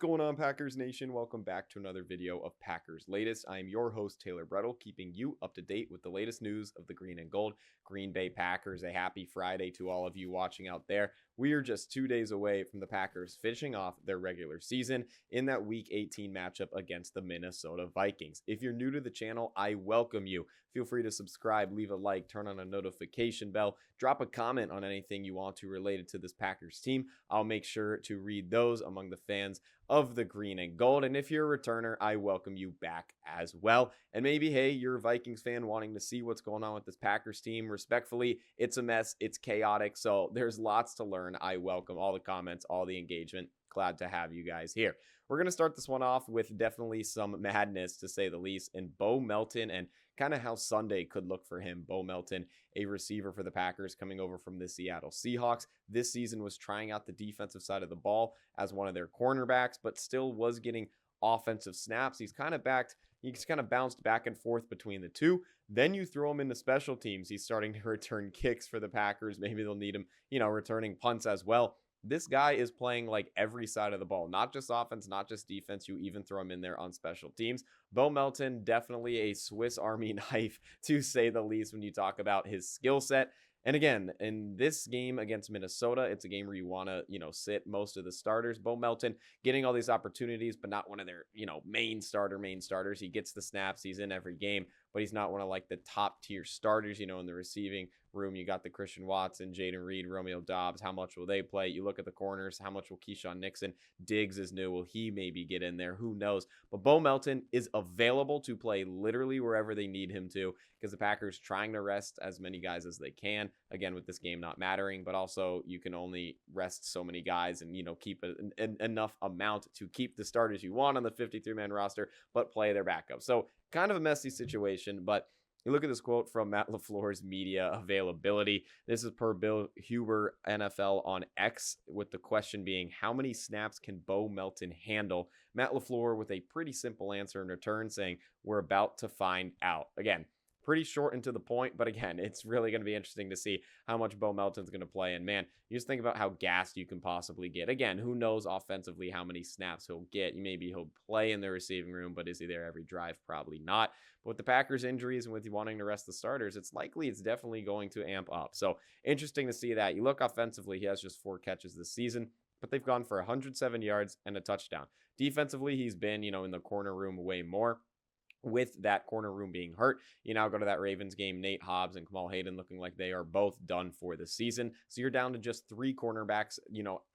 going on, Packers Nation? Welcome back to another video of Packers Latest. I am your host, Taylor Bretl, keeping you up to date with the latest news of the green and gold Green Bay Packers. A happy Friday to all of you watching out there. We are just 2 days away from the Packers finishing off their regular season in that Week 18 matchup against the Minnesota Vikings. If you're new to the channel, I welcome you. Feel free to subscribe, leave a like, turn on a notification bell, drop a comment on anything you want to related to this Packers team. I'll make sure to read those among the fans of the green and gold. And if you're a returner, I welcome you back as well. And maybe, hey, you're a Vikings fan wanting to see what's going on with this Packers team. Respectfully, it's a mess. It's chaotic. So there's lots to learn. I welcome all the comments, all the engagement. Glad to have you guys here. We're going to start this one off with definitely some madness, to say the least, in Melton and kind of how Sunday could look for him. Melton, a receiver for the Packers coming over from the Seattle Seahawks. This season was trying out the defensive side of the ball as one of their cornerbacks, but still was getting offensive snaps. He's kind of bounced back and forth between the two. Then you throw him into special teams. He's starting to return kicks for the Packers. Maybe they'll need him, returning punts as well. This guy is playing like every side of the ball, not just offense, not just defense. You even throw him in there on special teams. Melton, definitely a Swiss Army knife, to say the least, when you talk about his skill set. And again, in this game against Minnesota, it's a game where you want to, sit most of the starters. Melton getting all these opportunities, but not one of their, main starters. He gets the snaps. He's in every game, but he's not one of like the top tier starters, in the receiving room. You got the Christian Watson, Jaden Reed, Romeo Doubs. How much will they play? You look at the corners. How much will Keyshawn Nixon? Diggs is new. Will he maybe get in there? Who knows? But Melton is available to play literally wherever they need him to, because the Packers trying to rest as many guys as they can. Again, with this game not mattering, but also you can only rest so many guys and, keep enough amount to keep the starters you want on the 53-man roster, but play their backup. So kind of a messy situation, but you look at this quote from Matt LaFleur's media availability. This is per Bill Huber NFL on X, with the question being, how many snaps can Melton handle? Matt LaFleur with a pretty simple answer in return, saying, we're about to find out. Again, pretty short and to the point, but again, it's really going to be interesting to see how much Melton's going to play. And man, you just think about how gassed you can possibly get. Again, who knows offensively how many snaps he'll get. Maybe he'll play in the receiving room, but is he there every drive? Probably not. But with the Packers injuries and with you wanting to rest the starters, it's definitely going to amp up. So interesting to see that. You look offensively, he has just 4 catches this season, but they've gone for 107 yards and a touchdown. Defensively, he's been, in the corner room way more. With that corner room being hurt, you now go to that Ravens game, Nate Hobbs and Kamal Hayden looking like they are both done for the season. So you're down to just 3 cornerbacks,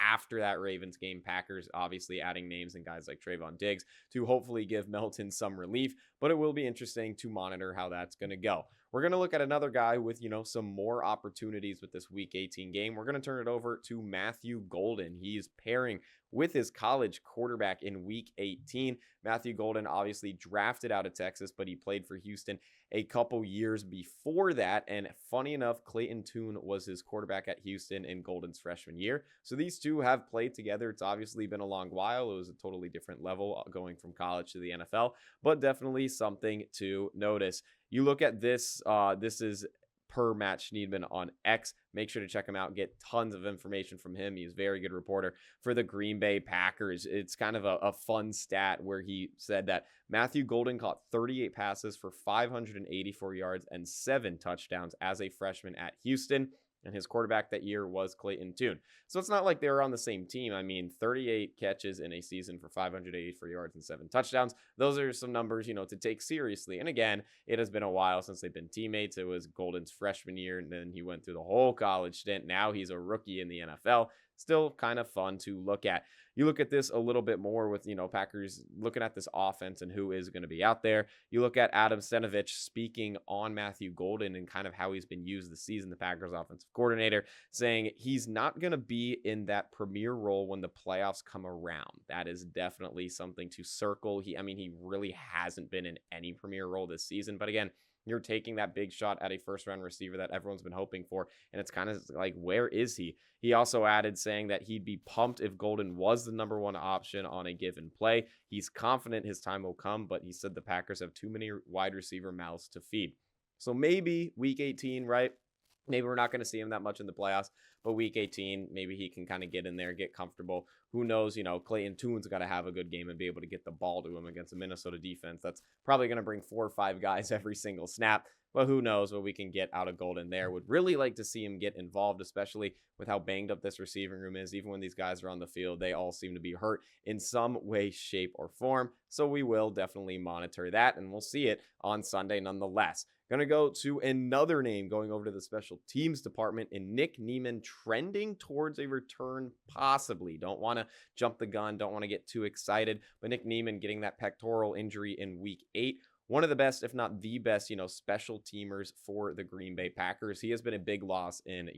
after that Ravens game. Packers obviously adding names and guys like Trayvon Diggs to hopefully give Melton some relief, but it will be interesting to monitor how that's going to go. We're going to look at another guy with, some more opportunities with this Week 18 game. We're going to turn it over to Matthew Golden. He's pairing with his college quarterback in Week 18. Matthew Golden obviously drafted out of Texas, but he played for Houston a couple years before that. And funny enough, Clayton Tune was his quarterback at Houston in Golden's freshman year. So these two have played together. It's obviously been a long while. It was a totally different level going from college to the NFL, but definitely something to notice. You look at this, this is per Matt Schneidman on X. Make sure to check him out. Get tons of information from him. He's a very good reporter for the Green Bay Packers. It's kind of a fun stat where he said that Matthew Golden caught 38 passes for 584 yards and 7 touchdowns as a freshman at Houston. And his quarterback that year was Clayton Tune. So it's not like they were on the same team. 38 catches in a season for 584 yards and 7 touchdowns. Those are some numbers, to take seriously. And again, it has been a while since they've been teammates. It was Golden's freshman year, and then he went through the whole college stint. Now he's a rookie in the NFL. Still kind of fun to look at. You look at this a little bit more with, Packers looking at this offense and who is going to be out there. You look at Adam Stenavich speaking on Matthew Golden and kind of how he's been used this season, the Packers offensive coordinator, saying he's not going to be in that premier role when the playoffs come around. That is definitely something to circle. He really hasn't been in any premier role this season. But again, you're taking that big shot at a first-round receiver that everyone's been hoping for, and it's kind of like, where is he? He also added saying that he'd be pumped if Golden was the number 1 option on a given play. He's confident his time will come, but he said the Packers have too many wide receiver mouths to feed. So maybe Week 18, right? Maybe we're not going to see him that much in the playoffs, but week 18, maybe he can kind of get in there, get comfortable. Who knows? Clayton Tune's got to have a good game and be able to get the ball to him against a Minnesota defense that's probably going to bring 4 or 5 guys every single snap. But who knows what we can get out of Golden there. Would really like to see him get involved, especially with how banged up this receiving room is. Even when these guys are on the field, they all seem to be hurt in some way, shape, or form. So we will definitely monitor that, and we'll see it on Sunday nonetheless. Going to go to another name going over to the special teams department, and Nick Niemann trending towards a return possibly. Don't want to jump the gun, don't want to get too excited, but Nick Niemann getting that pectoral injury in week 8. One of the best, if not the best, special teamers for the Green Bay Packers. He has been a big loss in,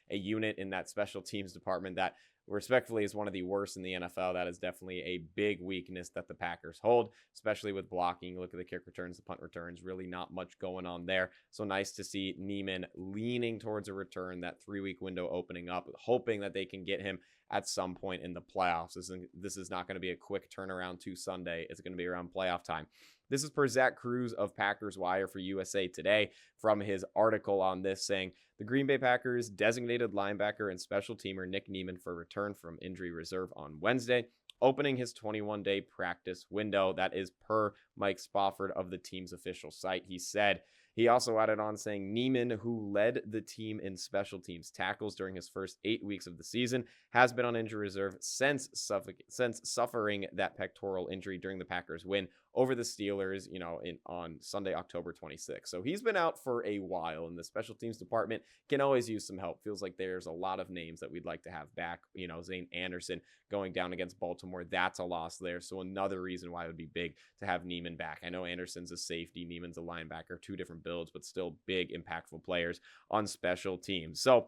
a unit in that special teams department that respectfully is one of the worst in the NFL. That is definitely a big weakness that the Packers hold, especially with blocking. Look at the kick returns, the punt returns, really not much going on there. So nice to see Niemann leaning towards a return, that 3-week window opening up, hoping that they can get him at some point in the playoffs. This is not going to be a quick turnaround to Sunday. It's going to be around playoff time. This is per Zach Cruz of Packers Wire for USA Today from his article on this, saying the Green Bay Packers designated linebacker and special teamer Nick Niemann for return from injury reserve on Wednesday, opening his 21-day practice window. That is per Mike Spofford of the team's official site. He also added on saying Niemann, who led the team in special teams tackles during his first 8 weeks of the season, has been on injury reserve since suffering that pectoral injury during the Packers' win over the Steelers, on Sunday, October 26th. So he's been out for a while, and the special teams department can always use some help. Feels like there's a lot of names that we'd like to have back. Zane Anderson going down against Baltimore, that's a loss there. So another reason why it would be big to have Niemann back. I know Anderson's a safety, Niemann's a linebacker, 2 different builds, but still big, impactful players on special teams. So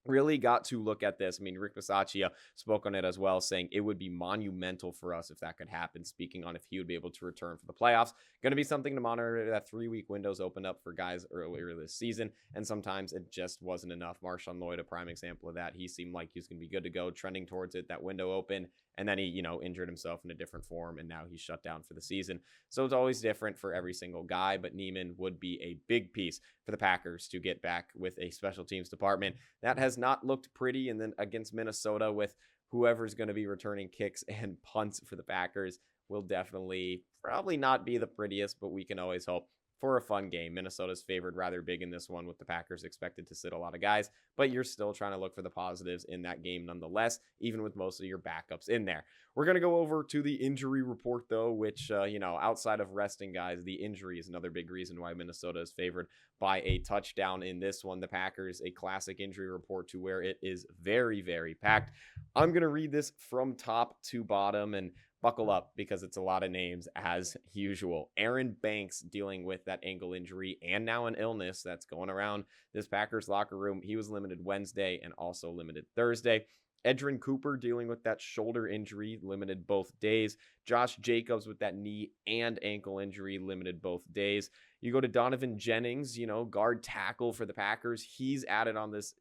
really got to look at this. I mean, Rick Bisaccia spoke on it as well, saying it would be monumental for us if that could happen, speaking on if he would be able to return for the playoffs. Going to be something to monitor. That 3-week windows opened up for guys earlier this season, and sometimes it just wasn't enough. Marshawn Lloyd, a prime example of that. He seemed like he was going to be good to go, trending towards it. That window open, and then he, injured himself in a different form, and now he's shut down for the season. So it's always different for every single guy, but Niemann would be a big piece for the Packers to get back with a special teams department that has not looked pretty. And then against Minnesota, with whoever's going to be returning kicks and punts for the Packers, will definitely probably not be the prettiest, but we can always hope for a fun game. Minnesota's favored rather big in this one, with the Packers expected to sit a lot of guys, but you're still trying to look for the positives in that game nonetheless, even with most of your backups in there. We're going to go over to the injury report, though, which, outside of resting guys, the injury is another big reason why Minnesota is favored by a touchdown in this one. The Packers, a classic injury report to where it is very, very packed. I'm going to read this from top to bottom, and buckle up because it's a lot of names as usual. Aaron Banks dealing with that ankle injury and now an illness that's going around this Packers locker room. He was limited Wednesday and also limited Thursday. Edrin Cooper dealing with that shoulder injury, limited both days. Josh Jacobs with that knee and ankle injury, limited both days. You go to Donovan Jennings, guard tackle for the Packers. He's added on this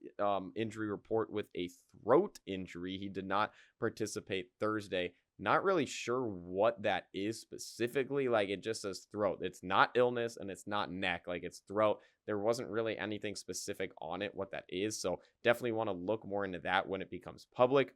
injury report with a throat injury. He did not participate Thursday. Not really sure what that is specifically. Like, it just says throat. It's not illness and it's not neck. Like, it's throat. There wasn't really anything specific on it, what that is. So definitely want to look more into that when it becomes public.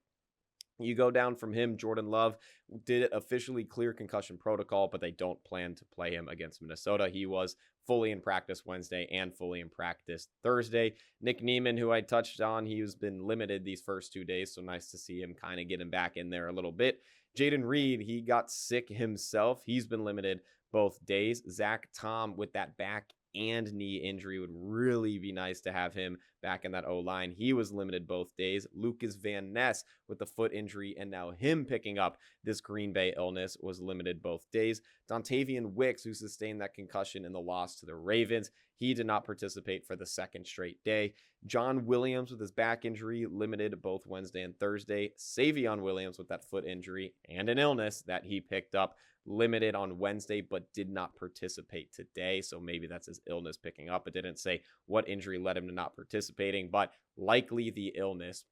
You go down from him, Jordan Love did officially clear concussion protocol, but they don't plan to play him against Minnesota. He was fully in practice Wednesday and fully in practice Thursday. Nick Niemann, who I touched on, he's been limited these first 2 days, so nice to see him kind of getting back in there a little bit. Jaden Reed, he got sick himself. He's been limited both days. Zach Tom with that back and knee injury, would really be nice to have him back in that O-line. He was limited both days. Lucas Van Ness with the foot injury and now him picking up this Green Bay illness was limited both days. Dontavian Wicks, who sustained that concussion in the loss to the Ravens, he did not participate for the second straight day. John Williams with his back injury, limited both Wednesday and Thursday. Savion Williams with that foot injury and an illness that he picked up, limited on Wednesday, but did not participate today. So maybe that's his illness picking up. It didn't say what injury led him to not participating, but likely the illness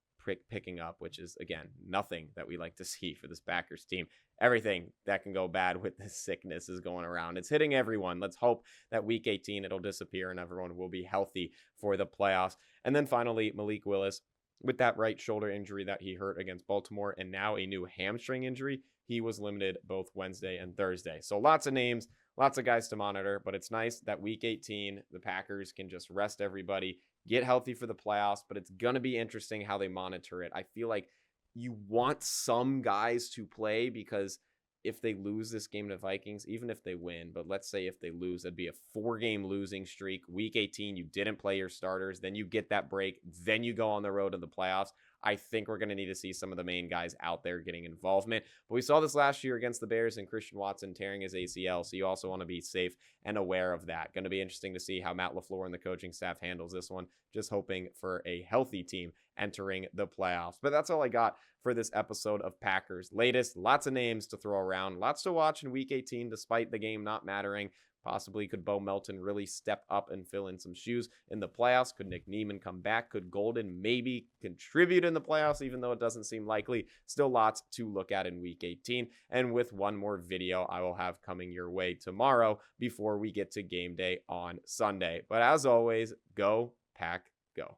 picking up, which is, again, nothing that we like to see for this Packers team. Everything that can go bad with this sickness is going around. It's hitting everyone. Let's hope that week 18 it'll disappear and everyone will be healthy for the playoffs. And then finally, Malik Willis with that right shoulder injury that he hurt against Baltimore and now a new hamstring injury. He was limited both Wednesday and Thursday. So lots of names, lots of guys to monitor, but it's nice that week 18, the Packers can just rest everybody, get healthy for the playoffs, but it's going to be interesting how they monitor it. I feel like you want some guys to play because if they lose this game to Vikings, even if they win, but let's say if they lose, that'd be a 4-game losing streak. Week 18, you didn't play your starters, then you get that break, then you go on the road to the playoffs. I think we're going to need to see some of the main guys out there getting involvement. But we saw this last year against the Bears and Christian Watson tearing his ACL, so you also want to be safe and aware of that. Going to be interesting to see how Matt LaFleur and the coaching staff handles this one. Just hoping for a healthy team entering the playoffs. But that's all I got for this episode of Packers Latest. Lots of names to throw around, lots to watch in Week 18 despite the game not mattering. Possibly could Bo Melton really step up and fill in some shoes in the playoffs? Could Nick Neiman come back? Could Golden maybe contribute in the playoffs, even though it doesn't seem likely? Still lots to look at in Week 18. And with one more video I will have coming your way tomorrow before we get to game day on Sunday. But as always, go Pack, go.